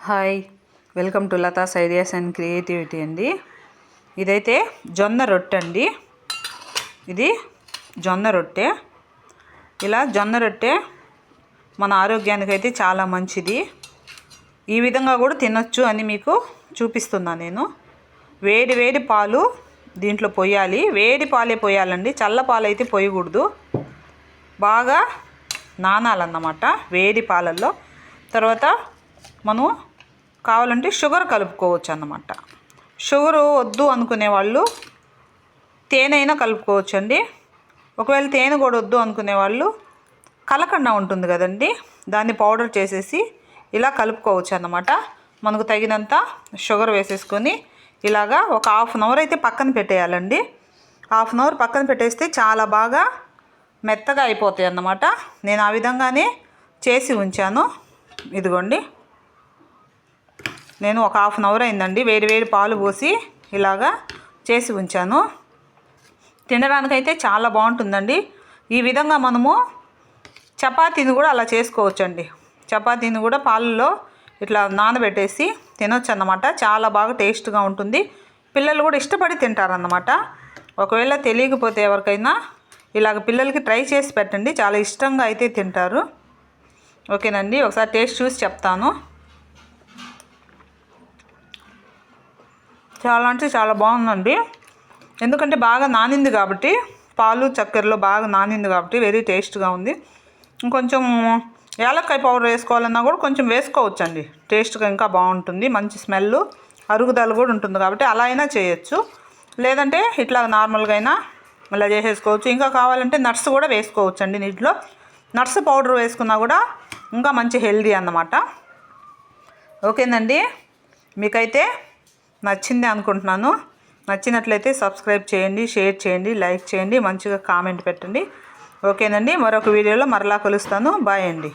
Hi, welcome to Latha's ideas and creativity అండి. ఇదైతే జొన్న రొట్టె అండి. ఇది జొన్న రొట్టె. ఇలా జొన్న రొట్టె మన ఆరోగ్యానికి అయితే చాలా మంచిది. ఈ విధంగా కూడా తినొచ్చు అని మీకు చూపిస్తున్నాను నేను. వేడి వేడి పాలు దీంట్లో పోయాలి. వేడి పాలే పోయాలండి, చల్ల పాలు అయితే పోయకూడదు. బాగా నానాలన్నమాట వేడి పాలల్లో. తర్వాత మనం కావాలంటే షుగర్ కలుపుకోవచ్చు అన్నమాట. షుగరు వద్దు అనుకునే వాళ్ళు తేనె అయినా కలుపుకోవచ్చు అండి. ఒకవేళ తేనె కూడా వద్దు అనుకునే వాళ్ళు కలకండ ఉంటుంది కదండి, దాన్ని పౌడర్ చేసేసి ఇలా కలుపుకోవచ్చు అన్నమాట. మనకు తగినంత షుగర్ వేసేసుకొని ఇలాగా ఒక హాఫ్ అన్ అవర్ అయితే పక్కన పెట్టేయాలండి. హాఫ్ అన్ అవర్ పక్కన పెట్టేస్తే చాలా బాగా మెత్తగా అయిపోతాయి అన్నమాట. నేను ఆ విధంగానే చేసి ఉంచాను. ఇదిగోండి, నేను ఒక హాఫ్ అన్ అవర్ అయిందండి వేడి వేడి పాలు పోసి ఇలాగా చేసి ఉంచాను. తినడానికైతే చాలా బాగుంటుందండి. ఈ విధంగా మనము చపాతీని కూడా అలా చేసుకోవచ్చండి. చపాతీని కూడా పాలల్లో ఇట్లా నానబెట్టేసి తినొచ్చు అన్నమాట. చాలా బాగా టేస్ట్గా ఉంటుంది. పిల్లలు కూడా ఇష్టపడి తింటారన్నమాట. ఒకవేళ తెలియకపోతే ఎవరికైనా ఇలాగ పిల్లలకి ట్రై చేసి పెట్టండి, చాలా ఇష్టంగా అయితే తింటారు. ఓకేనండి, ఒకసారి టేస్ట్ చూసి చెప్తాను. చాలా అంటే చాలా బాగుందండి. ఎందుకంటే బాగా నానింది కాబట్టి, పాలు చక్కెరలో బాగా నానింది కాబట్టి వెరీ టేస్ట్గా ఉంది. ఇంకొంచెం యాలక్కాయ పౌడర్ వేసుకోవాలన్నా కూడా కొంచెం వేసుకోవచ్చండి. టేస్ట్గా ఇంకా బాగుంటుంది. మంచి స్మెల్, అరుగుదల కూడా ఉంటుంది కాబట్టి అలా అయినా చేయొచ్చు. లేదంటే ఇట్లా నార్మల్గా అయినా ఇలా చేసేసుకోవచ్చు. ఇంకా కావాలంటే నట్స్ కూడా వేసుకోవచ్చు అండి. నీటిలో నట్స్ పౌడర్ వేసుకున్నా కూడా ఇంకా మంచి హెల్దీ అన్నమాట. ఓకేనండి, మీకైతే నచ్చింది అనుకుంటున్నాను. నచ్చినట్లయితే సబ్స్క్రైబ్ చేయండి, షేర్ చేయండి, లైక్ చేయండి, మంచిగా కామెంట్ పెట్టండి. ఓకేనండి, మరొక వీడియోలో మరలా కలుస్తాను. బాయ్ అండి.